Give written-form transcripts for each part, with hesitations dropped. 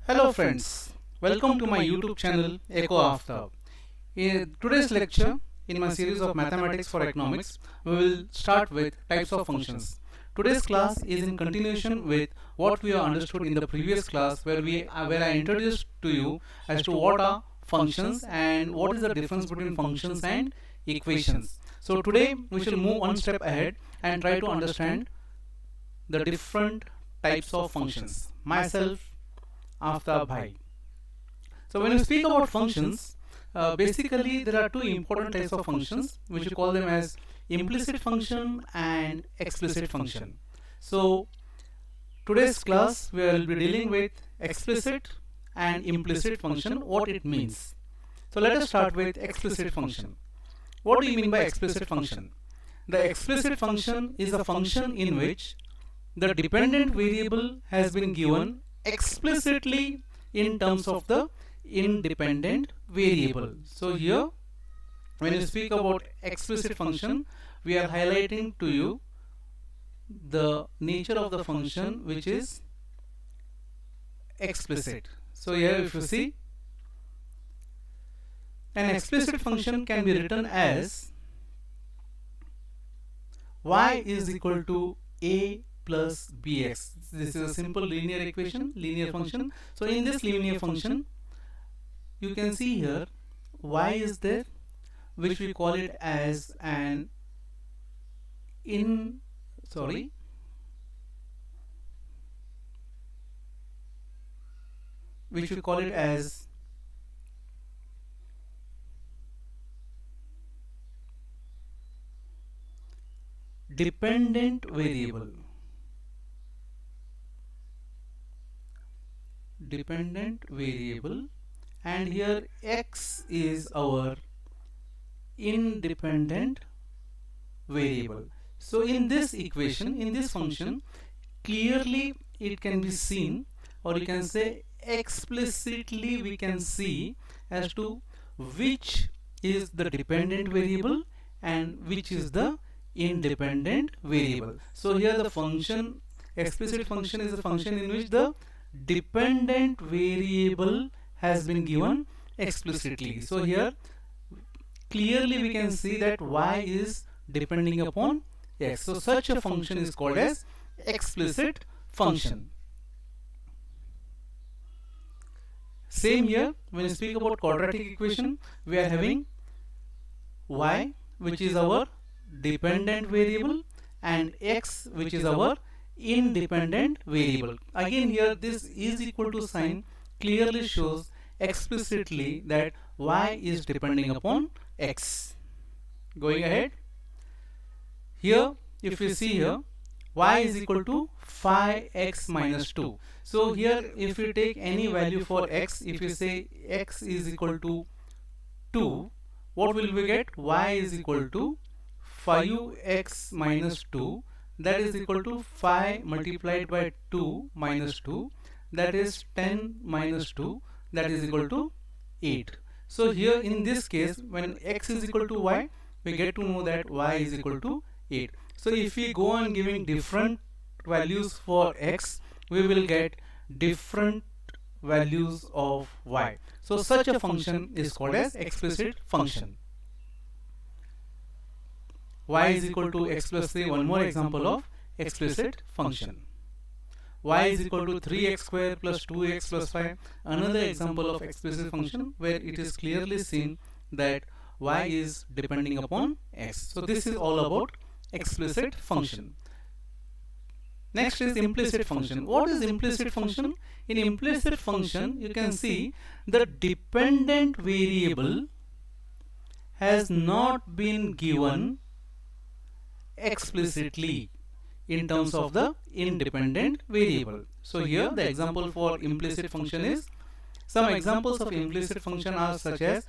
Hello friends, welcome to my YouTube channel Echo Aftab. In today's lecture, in my series of Mathematics for Economics, we will start with types of functions. Today's class is in continuation with what we have understood in the previous class where I introduced to you as to what are functions and what is the difference between functions and equations. So today we shall move one step ahead and try to understand the different types of functions. Myself, Aftab Bhai. So when we speak about functions, basically there are two important types of functions which we call them as implicit function and explicit function. So today's class we will be dealing with explicit and implicit function, what it means. So let us start with explicit function. What do you mean by explicit function? The explicit function is a function in which the dependent variable has been given explicitly in terms of the independent variable. So here when you speak about explicit function, we are highlighting to you the nature of the function which is explicit. So here if you see, an explicit function can be written as y is equal to a plus bx. This is a simple linear equation, linear function. So in this linear function, you can see here y is there, which we call it as an which we call it as dependent variable. And here x is our independent variable. So in this equation, in this function, clearly it can be seen, or you can say explicitly we can see as to which is the dependent variable and which is the independent variable. So here the function, explicit function, is a function in which the dependent variable has been given explicitly. So here clearly we can see that y is depending upon x. So such a function is called as explicit function. Same here, when you speak about quadratic equation, we are having y, which is our dependent variable, and x, which is our independent variable. Again here this is equal to sign clearly shows explicitly that y is depending upon x. Going ahead, here if you see here, y is equal to 5x minus 2. So here if you take any value for x, if you say x is equal to 2, what will we get? Y is equal to 5x minus 2, that is equal to 5 multiplied by 2 minus 2, that is 10 minus 2, that is equal to 8. So here in this case, when x is equal to y, we get to know that y is equal to 8. So if we go on giving different values for x, we will get different values of y. So such a function is called as explicit function. Y is equal to x plus 3, one more example of explicit function. Y is equal to 3x square plus 2x plus 5, another example of explicit function where it is clearly seen that y is depending upon x. So this is all about explicit function. Next is implicit function. What is implicit function? In implicit function, you can see the dependent variable has not been given explicitly in terms of the independent variable. So here the example for implicit function is, some examples of implicit function are such as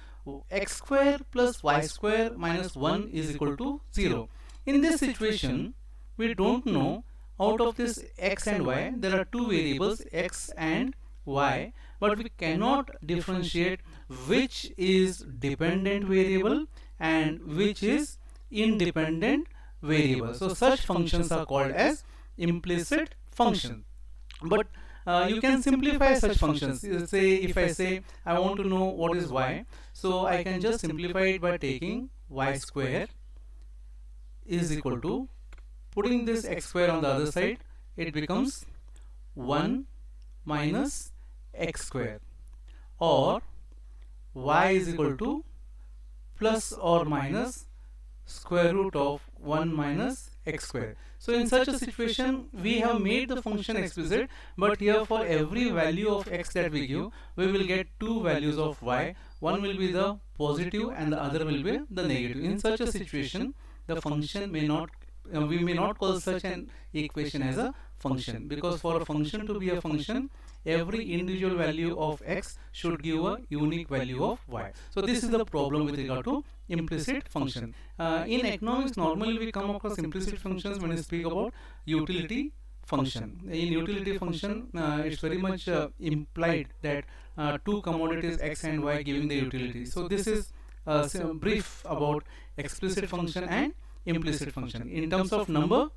x square plus y square minus 1 is equal to 0. In this situation, we don't know, out of this x and y, there are two variables x and y, but we cannot differentiate which is dependent variable and which is independent variable. So such functions are called as implicit function. But You can simplify such functions. Say if I say I want to know what is y, so I can just simplify it by taking y square is equal to, putting this x square on the other side, it becomes 1 minus x square, or y is equal to plus or minus square root of 1 minus x square. So in such a situation we have made the function explicit, but here for every value of x that we give, we will get two values of y. One will be the positive and the other will be the negative. In such a situation the function may not, we may not call such an equation as a function, because for a function to be a function, every individual value of x should give a unique value of y. So this is the problem with regard to implicit function. In economics, normally we come across implicit functions when we speak about utility function. In utility function, it's very much implied that two commodities x and y giving the utility. So this is brief about explicit function and implicit function. In terms of number,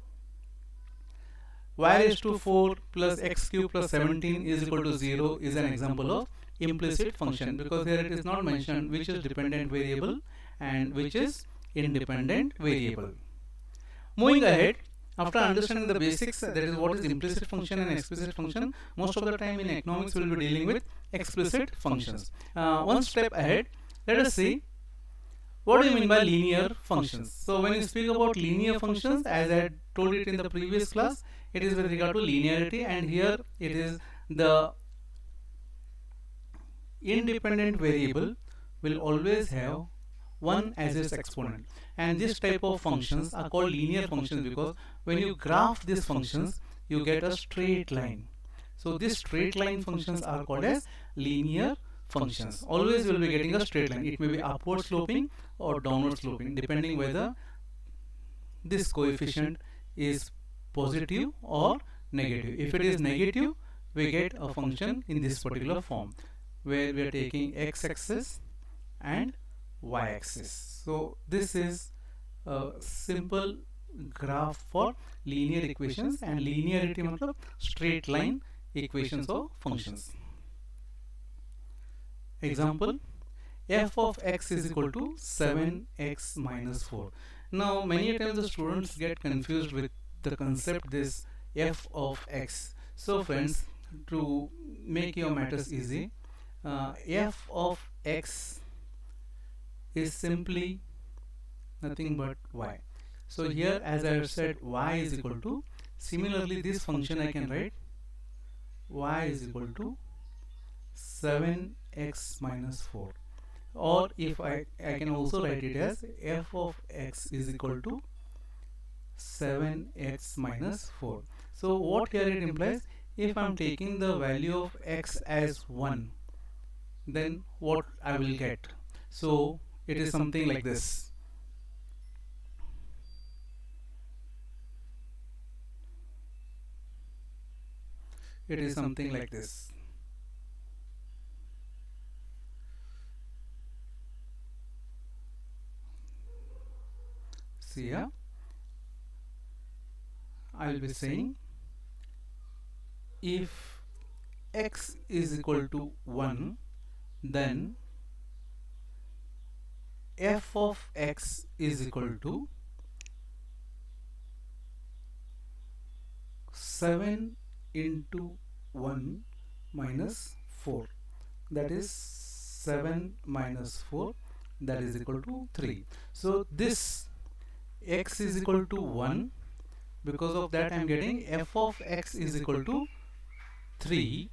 y raised to 4 plus x cube plus 17 is equal to 0 is an example of implicit function, because here it is not mentioned which is dependent variable and which is independent variable. Moving ahead, after understanding the basics, that is what is implicit function and explicit function, most of the time in economics we will be dealing with explicit functions. One step ahead, let us see what do you mean by linear functions. So when you speak about linear functions, as I had told it in the previous class, it is with regard to linearity, and here it is the independent variable will always have 1 as its exponent, and this type of functions are called linear functions because when you graph these functions you get a straight line. So these straight line functions are called as linear functions. Always will be getting a straight line. It may be upward sloping or downward sloping depending whether this coefficient is positive or negative. If it is negative, we get a function in this particular form where we are taking x-axis and y-axis. So this is a simple graph for linear equations, and linearity means straight line equations or functions. Example, f of x is equal to 7x minus 4. Now many times the students get confused with the concept this f of x. So friends, to make your matters easy, f of x is simply nothing but y. So here, as I have said, y is equal to, similarly this function I can write y is equal to 7x minus 4, or if I can also write it as f of x is equal to 7x minus 4. So what here it implies, if I am taking the value of x as 1, then what I will get. So it is something like this. It is something like this. See here, I will be saying if x is equal to 1, then f of x is equal to 7 into 1 minus 4, that is 7 minus 4, that is equal to 3. So this x is equal to 1, because of that I am getting f of x is equal to 3,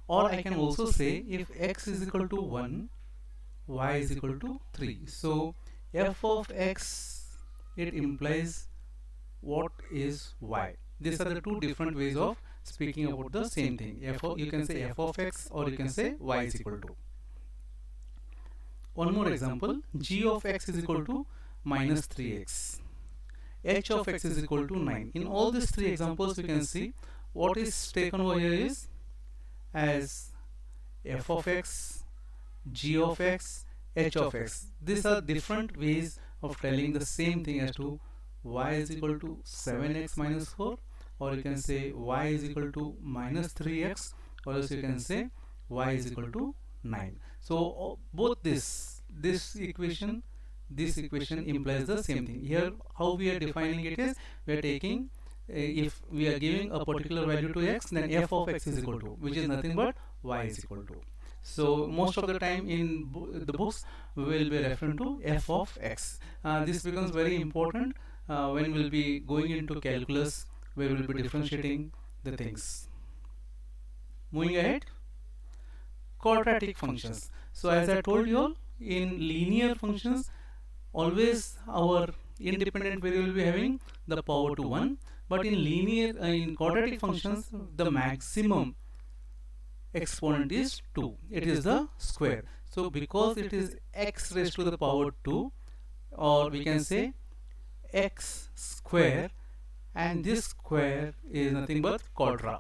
or I can also say if x is equal to 1, y is equal to 3. So f of x, it implies what is y. These are the two different ways of speaking about the same thing. You can say f of x, or you can say y is equal to. One more example, g of x is equal to minus 3x, h of x is equal to 9. In all these three examples we can see what is taken over here is as f of x, g of x, h of x. These are different ways of telling the same thing as to y is equal to 7x minus 4, or you can say y is equal to minus 3x, or else you can say y is equal to 9. So both this equation implies the same thing. Here how we are defining it is, we are taking if we are giving a particular value to x, then f of x is equal to, which is nothing but y is equal to. So most of the time in the books we will be referring to f of x. This becomes very important when we will be going into calculus, where we will be differentiating the things. Moving ahead, quadratic functions. So as I told you all, in linear functions always our independent variable will be having the power to 1, but in linear in quadratic functions the maximum exponent is 2. It is the square. So because it is x raised to the power 2, or we can say x square, and this square is nothing but quadra,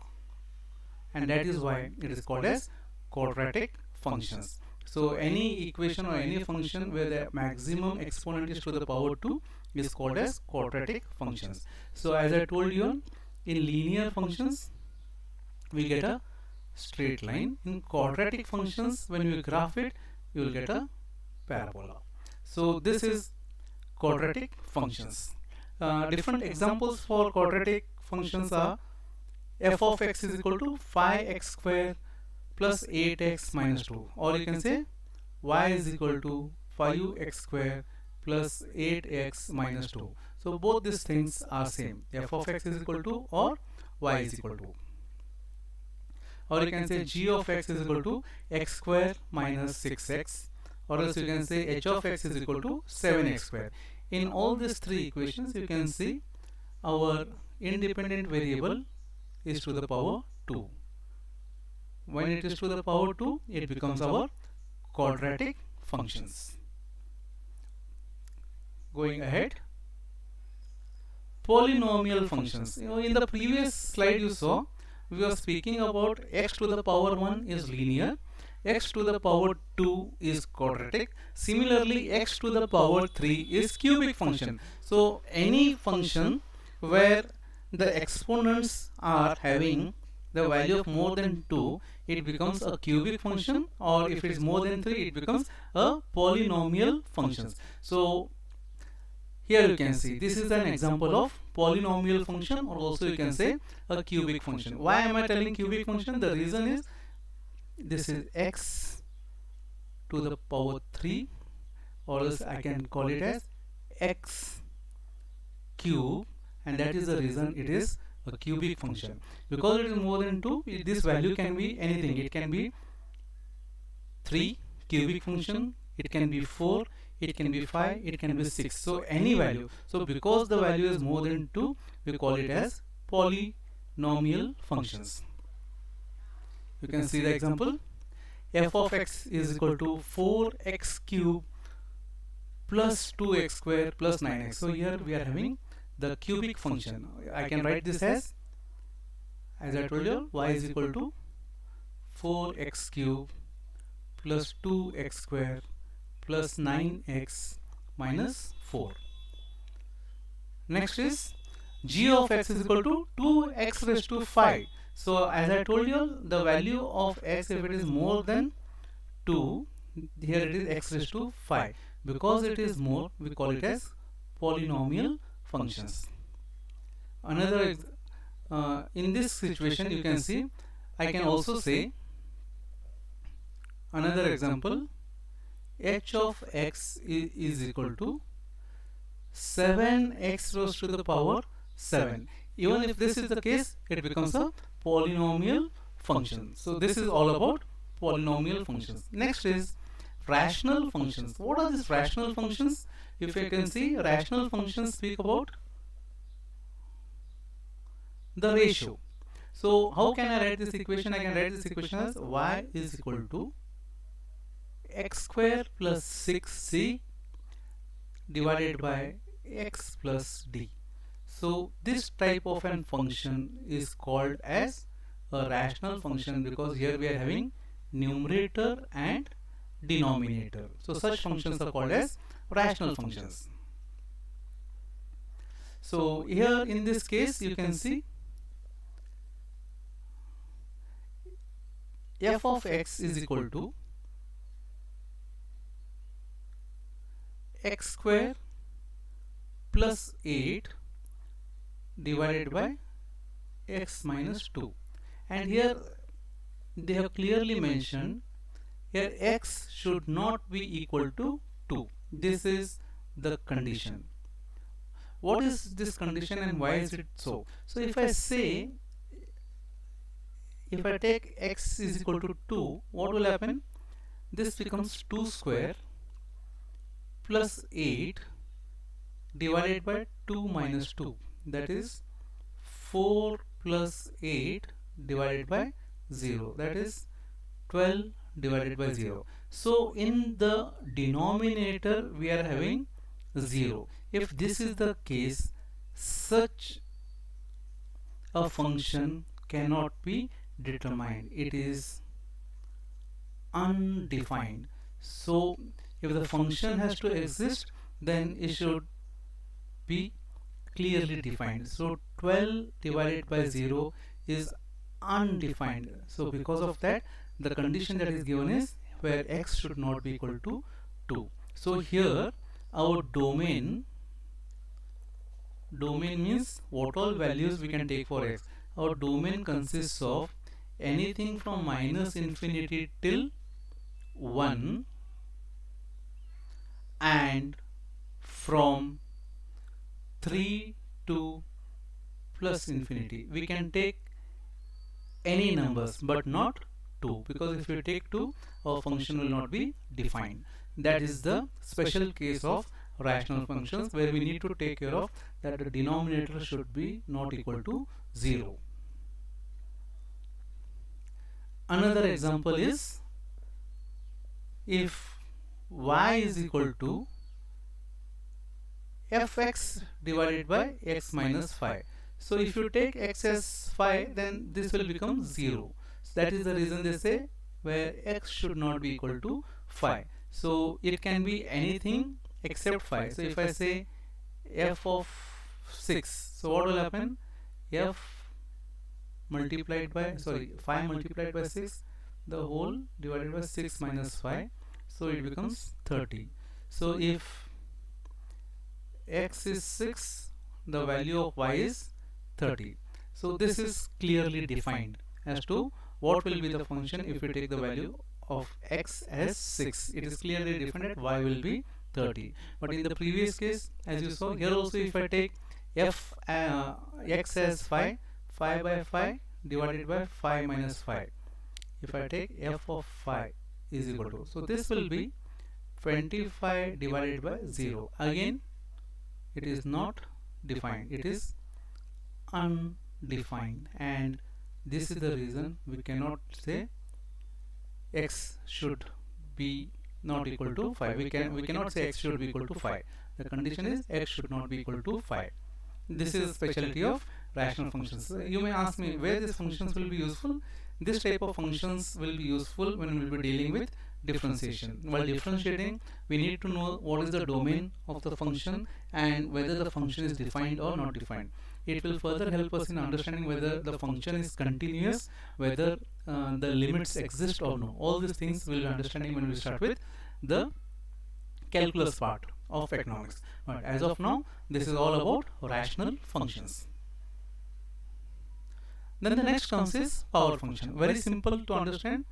and that is why it is called as quadratic functions. So any equation or any function where the maximum exponent is to the power 2 is called as quadratic functions. So as I told you, in linear functions we get a straight line. In quadratic functions, when you graph it, you will get a parabola. So this is quadratic functions. Different examples for quadratic functions are f of x is equal to 5x square plus 8x minus 2, or you can say y is equal to 5x square plus 8x minus 2. So both these things are same, f of x is equal to or y is equal to. Or you can say g of x is equal to x square minus 6x, or else you can say h of x is equal to 7x square. In all these three equations you can see our independent variable is to the power 2. When it is to the power 2, it becomes our quadratic functions. Going ahead, polynomial functions. In the previous slide you saw, we were speaking about x to the power 1 is linear, x to the power 2 is quadratic. Similarly, x to the power 3 is cubic function. So any function where the exponents are having the value of more than 2, it becomes a cubic function, or if it is more than 3, it becomes a polynomial function. So here you can see this is an example of polynomial function, or also you can say a cubic function. Why am I telling cubic function? The reason is this is x to the power 3, or else I can call it as x cube, and that is the reason it is a cubic function. Because it is more than 2, this value can be anything. It can be 3 cubic function, it can be 4, it can be 5, it can be 6. So any value. So because the value is more than 2, we call it as polynomial functions. You can see the example. F of x is equal to 4x cube plus 2x square plus 9x. So here we are having the cubic function. I can write this as I told you, y is equal to 4x cube plus 2x square plus 9x minus 4. Next is g of x is equal to 2x raised to 5. So as I told you, the value of x, if it is more than 2, here it is x raised to 5. Because it is more, we call it as polynomial functions. Another in this situation you can see, I can also say another example, h of x is equal to 7x raised to the power 7. Even if this is the case, it becomes a polynomial function. So this is all about polynomial functions. Next is rational functions. What are these rational functions? If you can see, rational functions speak about the ratio. So how can I write this equation? I can write this equation as y is equal to x square plus 6c divided by x plus d. So this type of an function is called as a rational function, because here we are having numerator and denominator. So such functions are called as rational functions. So here in this case you can see f of x is equal to x square plus 8 divided by x minus 2, and here they have clearly mentioned here x should not be equal to 2. This is the condition. What is this condition and why is it so? So if I say, if I take x is equal to 2, what will happen? This becomes 2 square plus 8 divided by 2 minus 2, that is 4 plus 8 divided by 0, that is 12 divided by 0. So in the denominator we are having 0. If this is the case, such a function cannot be determined. It is undefined. So if the function has to exist, then it should be clearly defined. So 12 divided by 0 is undefined. So because of that, the condition that is given is where x should not be equal to 2. So here our domain means what all values we can take for x. Our domain consists of anything from minus infinity till 1 and from 3 to plus infinity. We can take any numbers but not 2, because if you take 2, our function will not be defined. That is the special case of rational functions, where we need to take care of that the denominator should be not equal to 0. Another example is if y is equal to fx divided by x minus 5. So if you take x as 5, then this will become 0. So that is the reason they say where x should not be equal to 5. So it can be anything except 5. So if I say f of 6, so what will happen? F multiplied by 5 multiplied by 6, the whole divided by 6 minus 5, so it becomes 30. So if x is 6, the value of y is 30. So this is clearly defined as to what will be the function if we take the value of x as 6. It is clearly defined that y will be 30. But in the previous case, as you saw, here also if I take x as 5, 5 by 5 divided by 5 minus 5. If I take f of 5 is equal to, so this will be 25 divided by 0. Again, it is not defined, it is undefined, and this is the reason we cannot say x should be not equal to 5. We cannot say x should be equal to 5. The condition is x should not be equal to 5. This is specialty of rational functions. You may ask me where these functions will be useful. This type of functions will be useful when we will be dealing with differentiation. While differentiating, we need to know what is the domain of the function and whether the function is defined or not defined. It will further help us in understanding whether the function is continuous, whether the limits exist or no. All these things we will be understanding when we start with the calculus part of economics. But as of now, this is all about rational functions. Then the next comes is power function. Very simple to understand.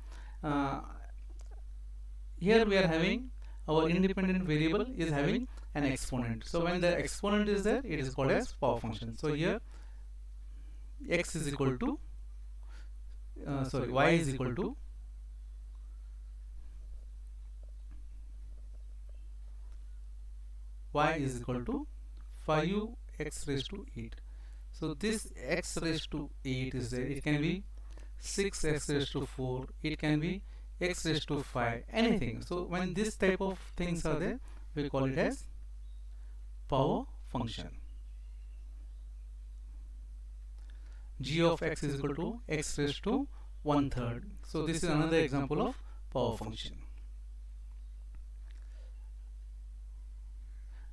Here we are having our independent variable is having an exponent. So when the exponent is there, it is called as power function. So here x is equal to y is equal to y is equal to 5x raised to 8. So this x raised to 8 is there. It can be 6x raised to 4. It can be x raised to 5. Anything. So when this type of things are there, we call it as power function. G of x is equal to x raised to 1/3. So this is another example of power function.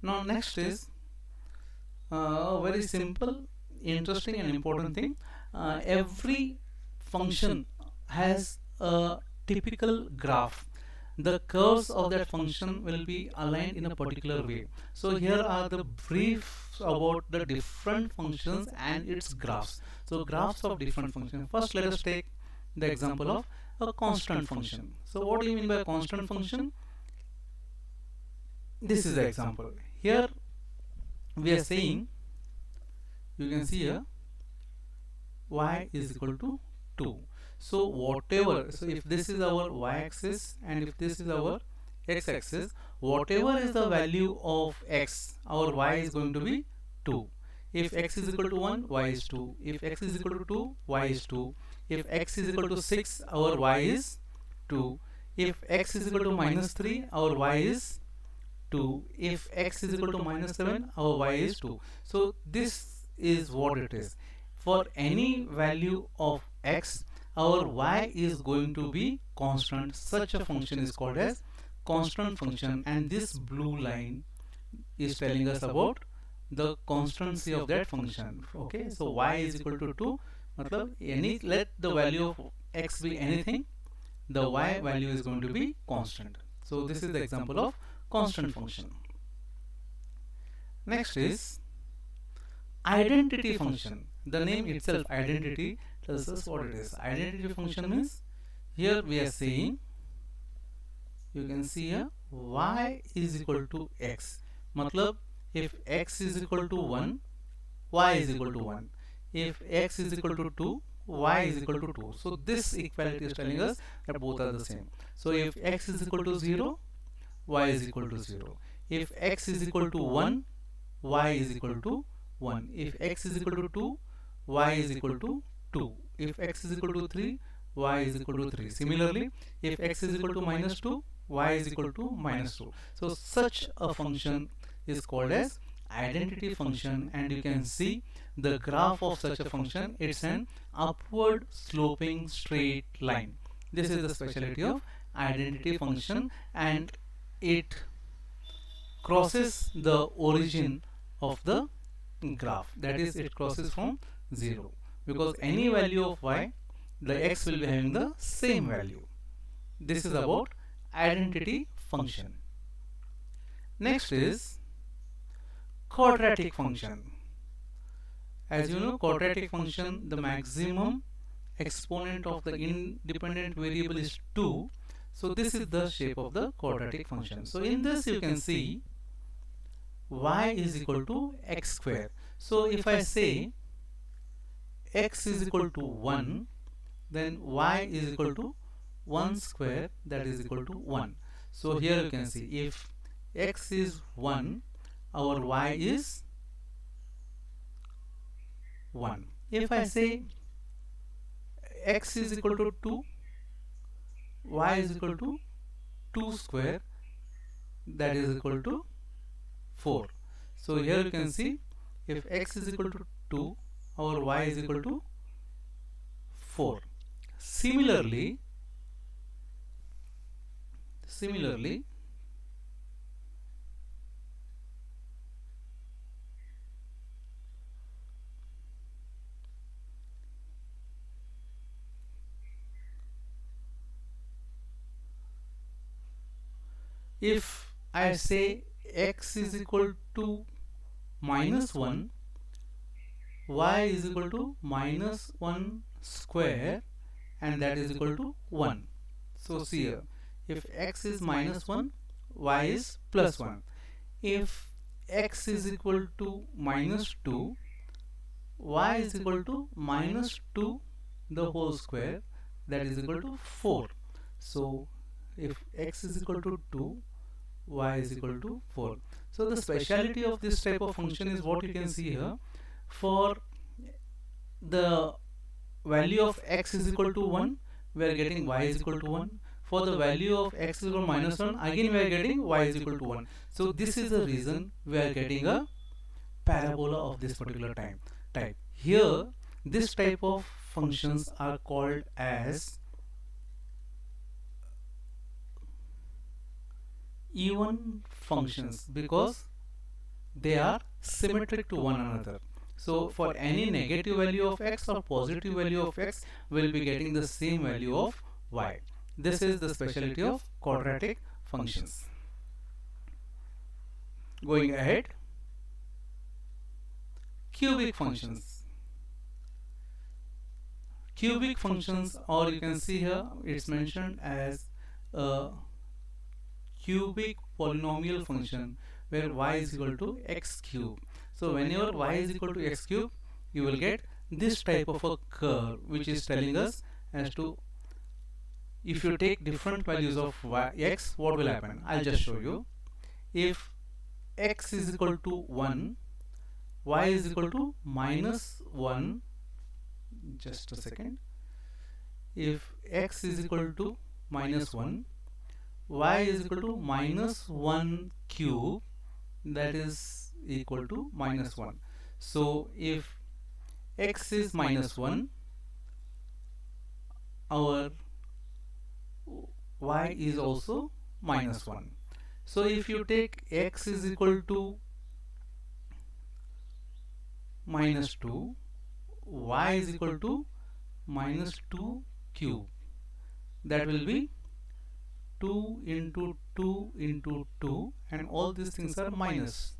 Now next is a very simple, interesting and important thing. Every function has a typical graph, the curves of that function will be aligned in a particular way. So here are the briefs about the different functions and its graphs. So graphs of different functions. First let us take the example of a constant function. So what do you mean by a constant function? This is the example. Here we are saying, you can see here, y is equal to 2. So whatever, so if this is our y-axis and if this is our x-axis, whatever is the value of x, our y is going to be 2. If x is equal to 1, y is 2. If x is equal to 2, y is 2. If x is equal to 6, our y is 2. If x is equal to minus 3, our y is 2. If x is equal to minus 7, our y is 2. So this is what it is. For any value of x, our y is going to be constant. Such a function is called as constant function, and this blue line is telling us about the constancy of that function. Okay, so y is equal to 2, matlab let the value of x be anything, the y value is going to be constant. So this is the example of constant function. Next is identity function. The name itself, identity, tells us what it is. Identity function means, here we are saying, you can see here, y is equal to x. Matlab, if x is equal to 1, y is equal to 1. If x is equal to 2, y is equal to 2. So this equality is telling us that both are the same. So if x is equal to 0, y is equal to 0. If x is equal to 1, y is equal to 1. If x is equal to 2, y is equal to 2. If x is equal to 3, y is equal to 3. Similarly, if x is equal to minus 2, y is equal to minus 2. So such a function is called as identity function, and you can see the graph of such a function. It's an upward sloping straight line. This is the specialty of identity function, and it crosses the origin of the graph, that is, it crosses from 0, because any value of y, the x will be having the same value. This is about identity function. Next is quadratic function. As you know, quadratic function, the maximum exponent of the independent variable is 2. So this is the shape of the quadratic function. So in this you can see y is equal to x square. So if I say x is equal to 1, then y is equal to 1 square, that is equal to 1. So here you can see, if x is 1, our y is 1. If I say x is equal to 2, y is equal to 2 square, that is equal to 4. So here you can see, if x is equal to 2, our y is equal to 4. Similarly, if I say x is equal to minus 1, y is equal to minus 1 square, and that is equal to 1. So see here, if x is minus 1, y is plus 1. If x is equal to minus 2, y is equal to minus 2 the whole square, that is equal to 4. So if x is equal to 2, y is equal to 4. So the speciality of this type of function is what you can see here. For the value of x is equal to 1, we are getting y is equal to 1. For the value of x is equal to minus 1, again we are getting y is equal to 1. So this is the reason we are getting a parabola of this particular type. Here, this type of functions are called as even functions because they are symmetric to one another. So for any negative value of x or positive value of x, we will be getting the same value of y. This is the specialty of quadratic functions. Going ahead, cubic functions. Cubic functions, or you can see here it's mentioned as a cubic polynomial function where y is equal to x cube. So whenever y is equal to x cube, you will get this type of a curve which is telling us as to if you take different values of x, what will happen. I'll just show you. If x is equal to 1, y is equal to minus 1. Just a second. If x is equal to minus 1, y is equal to minus 1 cube, that is equal to minus 1. So if x is minus 1, our y is also minus 1. So if you take x is equal to minus 2, y is equal to minus 2 cube, that will be 2 into 2 into 2, and all these things are minus.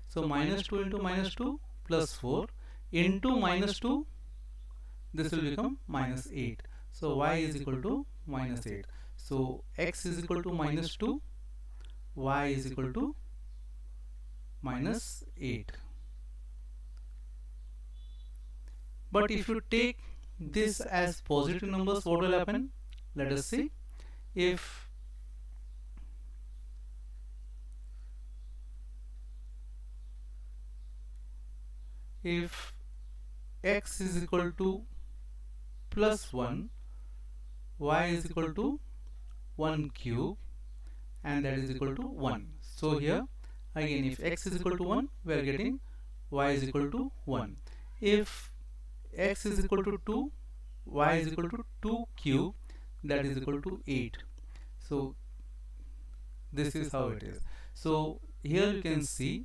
So minus 2 into minus 2 plus 4 into minus 2, this will become minus 8. So y is equal to minus 8. So x is equal to minus 2, y is equal to minus 8. But if you take this as positive numbers, what will happen? Let us see. If x is equal to plus 1, y is equal to 1 cube, and that is equal to 1. So here again, if x is equal to 1, we are getting y is equal to 1. If x is equal to 2, y is equal to 2 cube, that is equal to 8. So this is how it is. So here you can see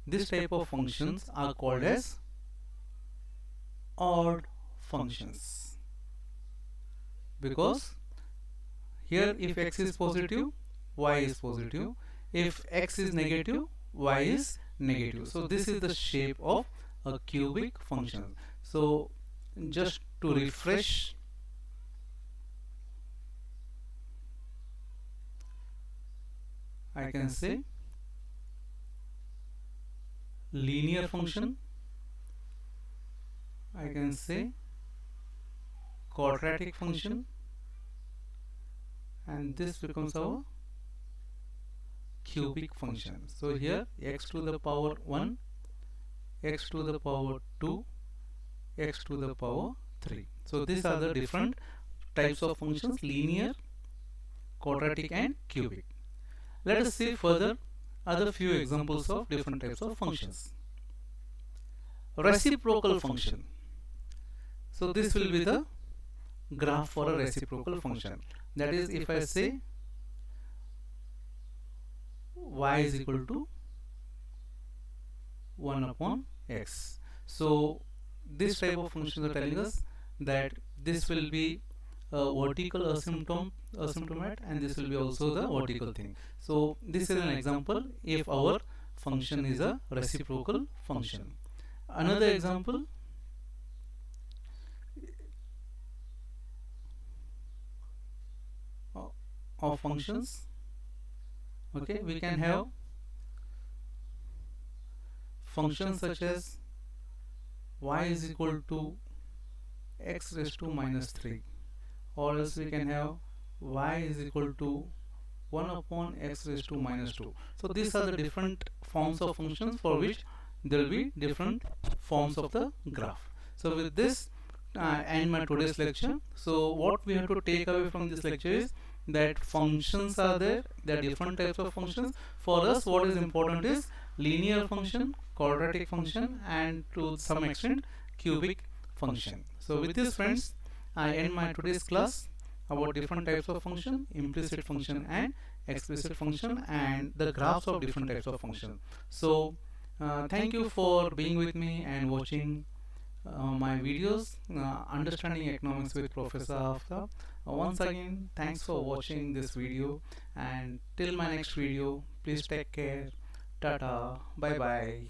this type of functions are called as odd functions, because here if x is positive, y is positive. If x is negative, y is negative. So this is the shape of a cubic function. So just to refresh, I can say linear function, I can say quadratic function, and this becomes our cubic function. So here x to the power 1, x to the power 2, x to the power 3. So these are the different types of functions: linear, quadratic, and cubic. Let us see further other few examples of different types of functions. Reciprocal function. So this will be the graph for a reciprocal function. That is, if I say y is equal to 1 upon x. So this type of functions are telling us that this will be a vertical asymptote, and this will be also the vertical thing. So this is an example if our function is a reciprocal function. Another example, of functions, okay, we can have functions such as y is equal to x raised to minus 3, or else we can have y is equal to 1 upon x raised to minus 2. So these are the different forms of functions for which there will be different forms of the graph. So with this I end my today's lecture. So what we have to take away from this lecture is that functions are there are different types of functions. For us, what is important is linear function, quadratic function, and to some extent cubic function. So with this, friends, I end my today's class about different types of function, implicit function and explicit function, and the graphs of different types of function. So thank you for being with me and watching my videos, Understanding Economics with Professor Aftab. Once again, thanks for watching this video, and till my next video, please take care. Tata, bye bye.